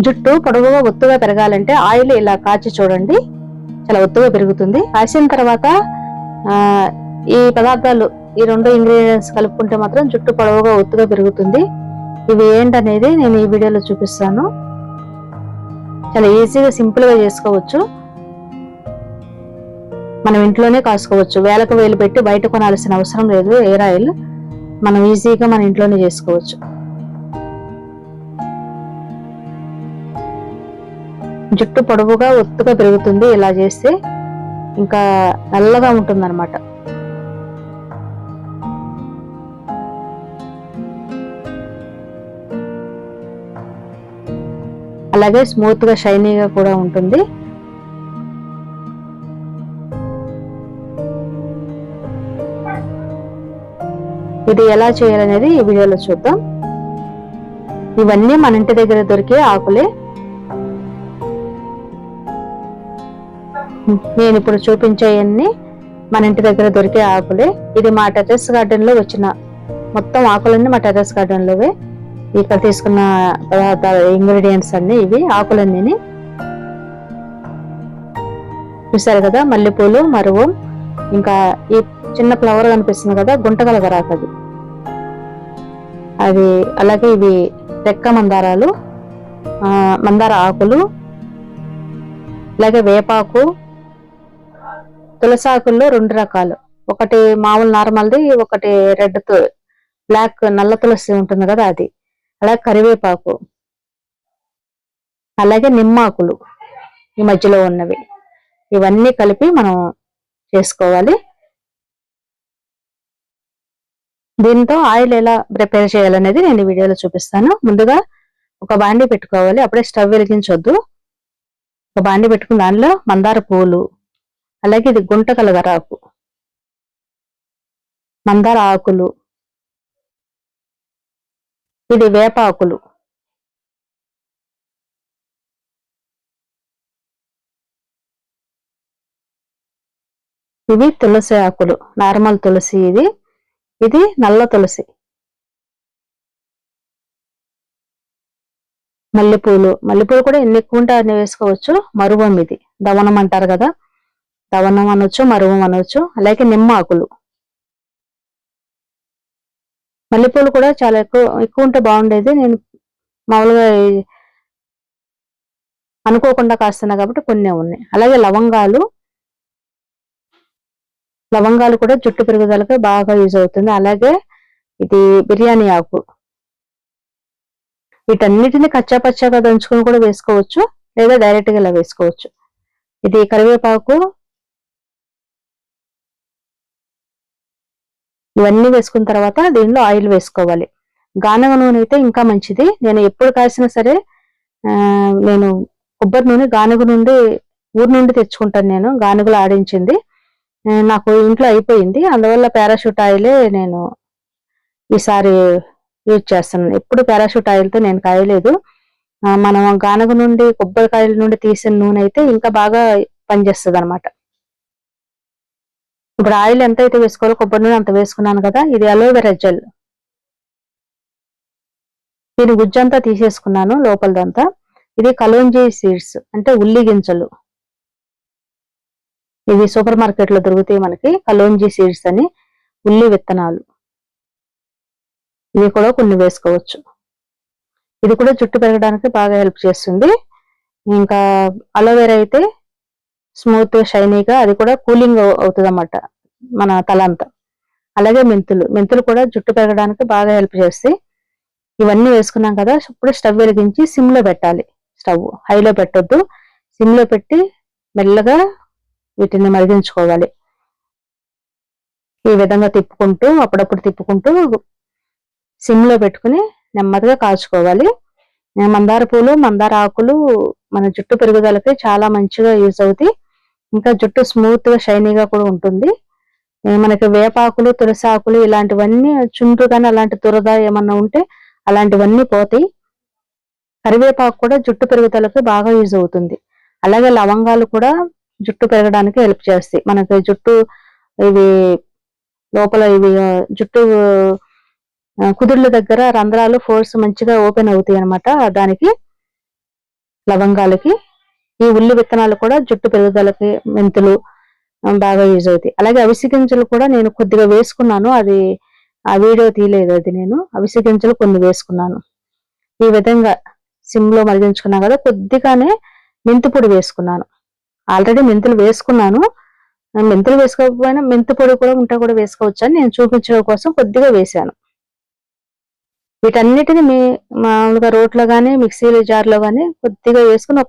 జుట్టు పొడవుగా ఒత్తుగా పెరగాలంటే ఆయిల్ ఇలా కాచి చూడండి, చాలా ఒత్తుగా పెరుగుతుంది. కాసిన తర్వాత ఈ పదార్థాలు, ఈ 2 ఇంగ్రీడియంట్స్ కలుపుకుంటే మాత్రం జుట్టు పొడవుగా ఒత్తుగా పెరుగుతుంది. ఇవి ఏంటనేది నేను ఈ వీడియోలో చూపిస్తాను. చాలా ఈజీగా సింపుల్ గా చేసుకోవచ్చు. మనం ఇంట్లోనే కాసుకోవచ్చు. వేలకు వేలు పెట్టి బయట కొనాల్సిన అవసరం లేదు. ఎయిర్ ఆయిల్ మనం ఈజీగా మన ఇంట్లోనే చేసుకోవచ్చు. జుట్టు పొడవుగా ఒత్తుగా పెరుగుతుంది ఇలా చేస్తే. ఇంకా నల్లగా ఉంటుంది అన్నమాట. అలాగే స్మూత్ గా షైనీగా కూడా ఉంటుంది. ఇది ఎలా చేయాలనేది ఈ వీడియోలో చూద్దాం. ఇవన్నీ మన ఇంటి దగ్గర దొరికే ఆకులే. నేను ఇప్పుడు చూపించేవన్నీ మన ఇంటి దగ్గర దొరికే ఆకులే. ఇది మా టెర్రస్ గార్డెన్ లో వచ్చిన మొత్తం ఆకులన్నీ మా టెర్రస్ గార్డెన్ లోవే. ఇక్కడ తీసుకున్న పదార్థాలు, ఇంగ్రీడియంట్స్ అన్ని ఇవి, ఆకులన్నీ. చూసారు కదా, మల్లెపూలు, మరువం, ఇంకా ఈ చిన్న ఫ్లవర్ కనిపిస్తుంది కదా, గుంటగలగరాకు అది. అలాగే ఇవి రెక్క మందారాలు, మందార ఆకులు, అలాగే వేపాకు, తులసాకుల్లో 2 రకాలు, ఒకటి మామూలు నార్మల్ది, ఒకటి రెడ్ బ్లాక్ నల్ల తులసి ఉంటుంది కదా అది, అలాగే కరివేపాకు, అలాగే నిమ్మాకులు ఈ మధ్యలో ఉన్నవి. ఇవన్నీ కలిపి మనం చేసుకోవాలి. దీంతో ఆయిల్ ఎలా ప్రిపేర్ చేయాలనేది నేను ఈ వీడియోలో చూపిస్తాను. ముందుగా ఒక బాండీ పెట్టుకోవాలి. అప్పుడే స్టవ్ వెలిగించొద్దు. ఒక బాండీ పెట్టుకుని దానిలో మందార పూలు, అలాగే ఇది గుంటగలగరాకు, మందార ఆకులు, ఇది వేప ఆకులు, ఇవి తులసి ఆకులు, నార్మల్ తులసి, ఇది నల్ల తులసి, మల్లెపూలు కూడా ఎన్ని ఎక్కువ ఉంటే అన్ని వేసుకోవచ్చు. మరువం, ఇది దవనం అంటారు కదా, దవనం అనొచ్చు, మరువం అనొచ్చు. అలాగే నిమ్మ ఆకులు. మల్లెపూలు కూడా చాలా ఎక్కువ ఉంటే బాగుండేది. నేను మామూలుగా అనుకోకుండా కాస్తున్నా కాబట్టి కొన్ని ఉన్నాయి. అలాగే లవంగాలు కూడా జుట్టు పెరుగుదలకు బాగా యూజ్ అవుతుంది. అలాగే ఇది బిర్యానీ ఆకు. వీటన్నిటిని కచ్చాపచ్చాగా దంచుకొని కూడా వేసుకోవచ్చు, లేదా డైరెక్ట్ గా ఇలా వేసుకోవచ్చు. ఇది కరివేపాకు. ఇవన్నీ వేసుకున్న తర్వాత దీనిలో ఆయిల్ వేసుకోవాలి. గానుగ నూనె అయితే ఇంకా మంచిది. నేను ఎప్పుడు కాసినా సరే నేను కొబ్బరి నూనె గానుగ నుండి, ఊరు నుండి తెచ్చుకుంటాను. నేను గానుగలు ఆడించింది నాకు ఇంట్లో అయిపోయింది. అందువల్ల పారాషూట్ ఆయిలే నేను ఈసారి యూజ్ చేస్తున్నాను. ఎప్పుడు పారాషూట్ ఆయిల్తో నేను కాయలేదు. మనం గానుగ నుండి, కొబ్బరికాయల నుండి తీసిన నూనె అయితే ఇంకా బాగా పనిచేస్తుంది అనమాట. ఇప్పుడు ఆయిల్ ఎంత అయితే వేసుకోవాలో కొబ్బరి నూనె అంత వేసుకున్నాను కదా. ఇది అలోవెరా జెల్. దీని గుజ్జంతా తీసేసుకున్నాను, లోపలదంతా. ఇది కలోంజీ సీడ్స్, అంటే ఉల్లి గింజలు. ఇవి సూపర్ మార్కెట్ లో దొరుకుతాయి మనకి, కలోంజీ సీడ్స్ అని, ఉల్లి విత్తనాలు. ఇవి కూడా కొన్ని వేసుకోవచ్చు. ఇది కూడా జుట్టు పెరగడానికి బాగా హెల్ప్ చేస్తుంది. ఇంకా అలోవెరా అయితే స్మూత్ షైనీగా, అది కూడా కూలింగ్ అవుతుంది అన్నమాట మన తలంతా. అలాగే మెంతులు కూడా జుట్టు పెరగడానికి బాగా హెల్ప్ చేస్తాయి. ఇవన్నీ వేసుకున్నాం కదా. ఇప్పుడు స్టవ్ వెలిగించి సిమ్ లో పెట్టాలి. స్టవ్ హైలో పెట్టొద్దు, సిమ్ లో పెట్టి మెల్లగా వీటిని మరిగించుకోవాలి. ఈ విధంగా తిప్పుకుంటూ, అప్పుడప్పుడు తిప్పుకుంటూ సిమ్ లో పెట్టుకుని నెమ్మదిగా కాల్చుకోవాలి. మందార పూలు, మందార ఆకులు మన జుట్టు పెరుగుదలకి చాలా మంచిగా యూజ్ అవుతాయి. ఇంకా జుట్టు స్మూత్ గా షైనీగా కూడా ఉంటుంది. మనకి వేపాకులు, తులసి ఆకులు ఇలాంటివన్నీ, చుండ్రు కానీ అలాంటి దురద ఏమన్నా ఉంటే అలాంటివన్నీ పోతాయి. కరివేపాకు కూడా జుట్టు పెరుగుదలకు బాగా యూజ్ అవుతుంది. అలాగే లవంగాలు కూడా జుట్టు పెరగడానికి హెల్ప్ చేస్తాయి. మనకి జుట్టు ఇవి లోపల జుట్టు కుదుర్ల దగ్గర రంధ్రాలు, ఫోర్స్ మంచిగా ఓపెన్ అవుతాయి అన్నమాట. దానికి లవంగాలకి. ఈ ఉల్లి విత్తనాలు కూడా జుట్టు పెరుగుదలకి, మెంతులు బాగా యూజ్ అవుతాయి. అలాగే అవిసె గింజలు కూడా నేను కొద్దిగా వేసుకున్నాను. అది ఆ వీడియో తీయలేదు. అది నేను అవిసె గింజలు కొన్ని వేసుకున్నాను. ఈ విధంగా సిమ్‌లో మరిగించుకున్నా కదా! కొద్దిగానే మెంతి పొడి వేసుకున్నాను. ఆల్రెడీ మెంతులు వేసుకున్నాను. మెంతులు వేసుకోకపోయినా మెంతి పొడి కూడా ఉంటే కూడా వేసుకోవచ్చని నేను చూపించడం కోసం కొద్దిగా వేశాను. వీటన్నిటిని మామూలుగా రోట్లో గాని, మిక్సీలో జార్‌లో గాని కొద్దిగా వేసుకొని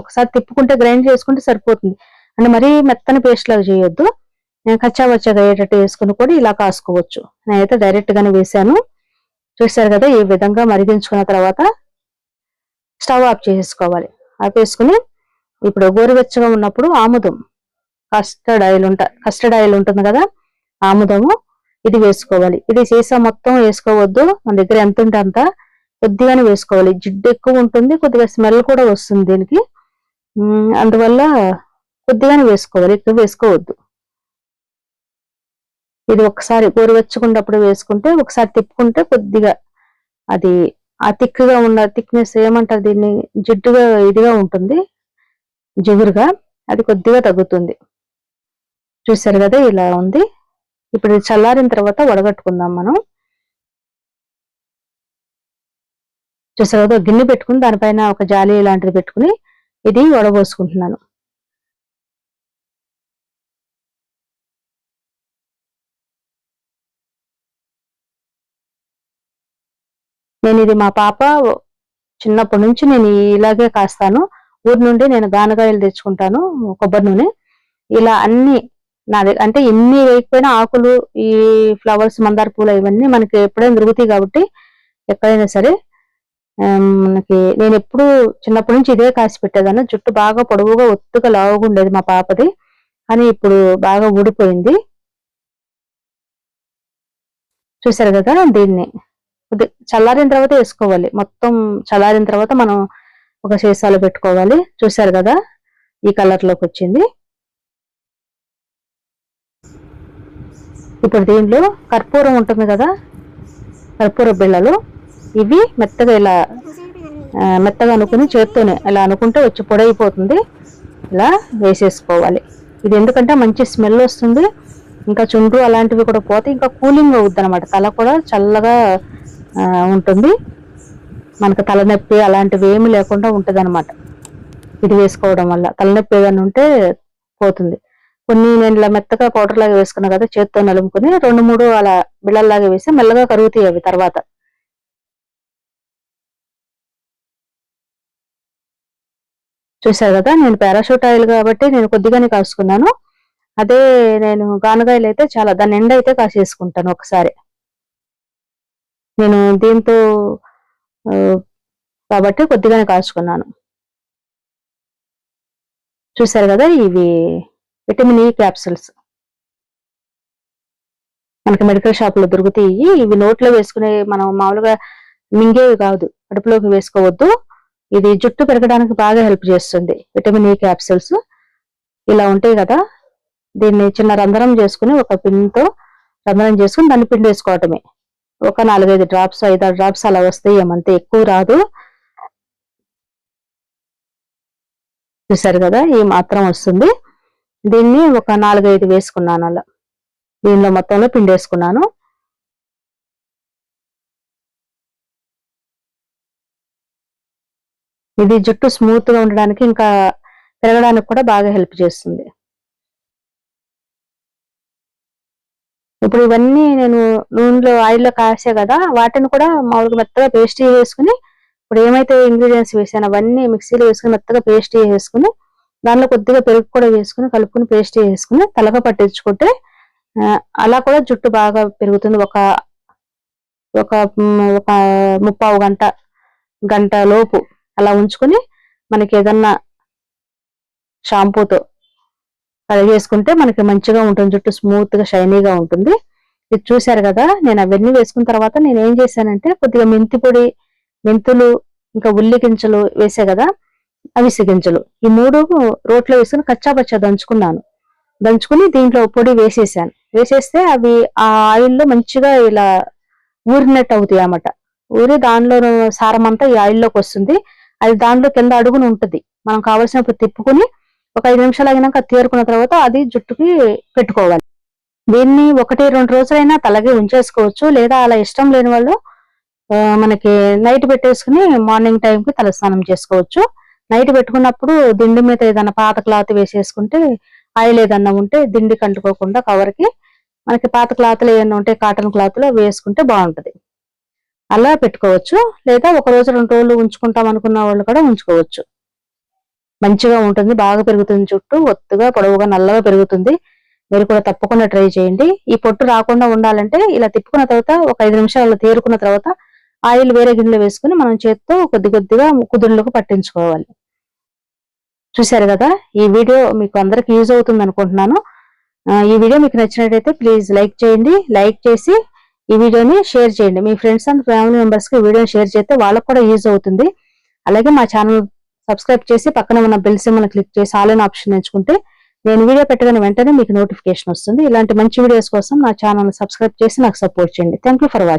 ఒకసారి తిప్పుకుంటే గ్రైండ్ చేసుకుంటే సరిపోతుంది. అంటే మరీ మెత్తని పేస్ట్ లాగా చేయొద్దు. కచ్చా పచ్చాగా అయ్యేటట్టు వేసుకొని కూడా ఇలా కాసుకోవచ్చు. నేనైతే డైరెక్ట్ గానే వేశాను. చూశారు కదా! ఈ విధంగా మరిగించుకున్న తర్వాత స్టవ్ ఆఫ్ చేసేసుకోవాలి. ఆపేసుకొని ఇప్పుడు గోరువెచ్చగా ఉన్నప్పుడు ఆముదం, కస్టర్డ్ ఆయిల్ ఉంటుంది కదా! ఆముదము ఇది వేసుకోవాలి. ఇది సీసా మొత్తం వేసుకోవద్దు. మన దగ్గర ఎంత ఉంటే అంత కొద్దిగానే వేసుకోవాలి. జిడ్డు ఎక్కువ ఉంటుంది. కొద్దిగా స్మెల్ కూడా వస్తుంది దీనికి. అందువల్ల కొద్దిగానే వేసుకోవాలి. ఎక్కువ వేసుకోవద్దు. ఇది ఒకసారి గోరువెచ్చగున్నప్పుడు వేసుకుంటే ఒకసారి తిప్పుకుంటే కొద్దిగా అది ఆ థిక్‌గా ఉన్న థిక్‌నెస్ ఏమంటారు దీన్ని, జిడ్డుగా ఇదిగా ఉంటుంది. జిగురుగా అది కొద్దిగా తగ్గుతుంది. చూసారు కదా! ఇలా ఉంది. ఇప్పుడు ఇది చల్లారిన తర్వాత వడగట్టుకుందాం మనం. చూసారు కదా! గిన్నె పెట్టుకుని దానిపైన ఒక జాలి లాంటిది పెట్టుకుని ఇది వడబోసుకుంటున్నాను. నేను ఇది మా పాప చిన్నప్పటి నుంచి నేను ఇలాగే కాస్తాను. ఊరు నుండి నేను గానగాయలు తెచ్చుకుంటాను, కొబ్బరి నూనె. ఇలా అన్ని అంటే ఎన్ని వేయకపోయినా ఆకులు, ఈ ఫ్లవర్స్, మందార పూలు ఇవన్నీ మనకి ఎప్పుడైనా దొరుకుతాయి కాబట్టి ఎక్కడైనా సరే నేను ఎప్పుడు చిన్నప్పటి నుంచి ఇదే కాసి పెట్టేదాన్ని. జుట్టు బాగా పొడవుగా ఒత్తుగా లావుగా ఉండేది మా పాపది. కానీ ఇప్పుడు బాగా ఊడిపోయింది. చూసారు కదా! దీన్ని చల్లారిన తర్వాత వేసుకోవాలి. మొత్తం చల్లారిన తర్వాత మనం ఒక సీసాలో పెట్టుకోవాలి. చూసారు కదా! ఈ కలర్ లోకి వచ్చింది. ఇప్పుడు దీంట్లో కర్పూరం ఉంటుంది కదా, కర్పూర బిళ్ళలు, ఇవి మెత్తగా ఇలా మెత్తగా అనుకుని చేత్తోనే ఇలా అనుకుంటే వచ్చి పొడైపోతుంది. ఇలా వేసేసుకోవాలి. ఇది ఎందుకంటే మంచి స్మెల్ వస్తుంది. ఇంకా చుండ్రు అలాంటివి కూడా పోతే ఇంకా కూలింగ్ అవుద్ది అనమాట. తల కూడా చల్లగా ఉంటుంది. మనకు తలనొప్పి అలాంటివి ఏమి లేకుండా ఉంటుంది అనమాట. ఇది వేసుకోవడం వల్ల తలనొప్పి ఏదైనా ఉంటే పోతుంది. కొన్ని నేను ఇలా మెత్తగా పౌడర్ లాగా వేసుకున్నా కదా, చేత్తో నలుముకొని 2-3 అలా బిళ్ళల్లాగా వేసి మెల్లగా కరుగుతాయి అవి తర్వాత. చూసారు కదా! నేను పారాషూట్ ఆయిల్ కాబట్టి నేను కొద్దిగానే కాసుకున్నాను. అదే నేను గానగాయలు అయితే చాలా దాని నిండా అయితే కాసేసుకుంటాను ఒకసారి. నేను దీంతో కాబట్టి కొద్దిగానే కాచుకున్నాను. చూసారు కదా! ఇవి విటమిన్ ఈ క్యాప్సూల్స్ మనకి మెడికల్ షాప్ లో దొరుకుతాయి. ఇవి నోట్లో వేసుకునే మనం మామూలుగా మింగేవి కాదు, కడుపులోకి వేసుకోవద్దు. ఇది జుట్టు పెరగడానికి బాగా హెల్ప్ చేస్తుంది. విటమిన్ ఈ క్యాప్సూల్స్ ఇలా ఉంటాయి కదా, దీన్ని చిన్న రంధ్రం చేసుకుని ఒక పిన్తో రంధ్రం చేసుకుని దాన్ని పిండేసుకోవటమే. ఒక 4-5 డ్రాప్స్, 5-6 డ్రాప్స్ అలా వస్తాయి. ఏమంతే ఎక్కువ రాదు. చూసారు కదా! ఈ మాత్రం వస్తుంది. దీన్ని ఒక 4-5 వేసుకున్నాను. అలా దీనిలో మొత్తంలో పిండేసుకున్నాను. ఇది జుట్టు స్మూత్ గా ఉండడానికి ఇంకా పెరగడానికి కూడా బాగా హెల్ప్ చేస్తుంది. ఇప్పుడు ఇవన్నీ నేను నూనెలో ఆయిల్లో కాసే కదా, వాటిని కూడా మామూలుగా మెత్తగా పేస్ట్ వేసుకుని ఇప్పుడు ఏమైతే ఇంగ్రీడియంట్స్ వేసాను అవన్నీ మిక్సీలో వేసుకుని మెత్తగా పేస్ట్ వేసుకుని దానిలో కొద్దిగా పెరుగు కూడా వేసుకుని కలుపుకుని పేస్ట్ వేసుకుని తలగా పట్టించుకుంటే అలా కూడా జుట్టు బాగా పెరుగుతుంది. ఒక ఒక ఒక 30 గంట లోపు అలా ఉంచుకుని మనకి ఏదన్నా షాంపూతో కడిగేసుకుంటే మనకి మంచిగా ఉంటుంది. జుట్టు స్మూత్ గా షైనీగా ఉంటుంది. ఇది చూసారు కదా! నేను అవన్నీ వేసుకున్న తర్వాత నేను ఏం చేశానంటే కొద్దిగా మెంతి పొడి, మెంతులు, ఇంకా ఉల్లి గింజలు వేసా కదా, అవిసె గింజలు, ఈ 3 రోట్లో వేసుకుని కచ్చా పచ్చా దంచుకుని దీంట్లో పొడి వేసేసాను. వేసేస్తే అవి ఆ ఆయిల్లో మంచిగా ఇలా ఊరినట్టు అవుతాయి అన్నమాట. ఊరి దానిలో సారం అంతా ఈ ఆయిల్లోకి వస్తుంది. అది దాంట్లో కింద అడుగున ఉంటుంది. మనం కావాల్సినప్పుడు తిప్పుకుని ఒక 5 నిమిషాలు అయినాక తేరుకున్న తర్వాత అది జుట్టుకి పెట్టుకోవాలి. దీన్ని 1-2 రోజులైనా అలాగే ఉంచేసుకోవచ్చు. లేదా అలా ఇష్టం లేని వాళ్ళు మనకి నైట్ పెట్టేసుకుని మార్నింగ్ టైంకి తలస్నానం చేసుకోవచ్చు. నైట్ పెట్టుకున్నప్పుడు దిండు మీద ఏదైనా పాత క్లాత్ వేసేసుకుంటే ఆయిల్ ఏదన్నా ఉంటే దిండికి అంటుకోకుండా కవర్కి మనకి పాత క్లాత్లు ఏమన్నా ఉంటే కాటన్ క్లాత్లో వేసుకుంటే బాగుంటది. అలా పెట్టుకోవచ్చు. లేదా 1 రోజు 2 రోజులు ఉంచుకుంటాం అనుకున్న వాళ్ళు కూడా ఉంచుకోవచ్చు. మంచిగా ఉంటుంది. బాగా పెరుగుతుంది జుట్టు. ఒత్తుగా పొడవుగా నల్లగా పెరుగుతుంది. మీరు కూడా తప్పకుండా ట్రై చేయండి. ఈ పొట్టు రాకుండా ఉండాలంటే ఇలా తిప్పుకున్న తర్వాత ఒక 5 నిమిషాలు తేరుకున్న తర్వాత ఆయిల్ వేరే గిన్నెలో వేసుకుని మనం చేత్తో కొద్ది కొద్దిగా కుదురులకు పట్టించుకోవాలి. చూశారు కదా, ఈ వీడియో మీకు అందరికి యూజ్ అవుతుంది అనుకుంటున్నాను. ఈ వీడియో మీకు నచ్చినట్లయితే ప్లీజ్ లైక్ చేయండి. లైక్ చేసి ఈ వీడియోని షేర్ చేయండి. మీ ఫ్రెండ్స్ అండ్ ఫ్యామిలీ మెంబర్స్ కి ఈ వీడియోని షేర్ చేస్తే వాళ్ళకు కూడా యూజ్ అవుతుంది. అలాగే మా ఛానల్ సబ్స్క్రైబ్ చేసి పక్కన ఉన్న బెల్ సింబల్ క్లిక్ చేసి ఆల్ అనే ఆప్షన్ ఎంచుకుంటే నేను వీడియో పెట్టగానే వెంటనే మీకు నోటిఫికేషన్ వస్తుంది. ఇలాంటి మంచి వీడియోస్ కోసం నా ఛానల్ సబ్స్క్రైబ్ చేసి నాకు సపోర్ట్ చేయండి. Thank you for watching.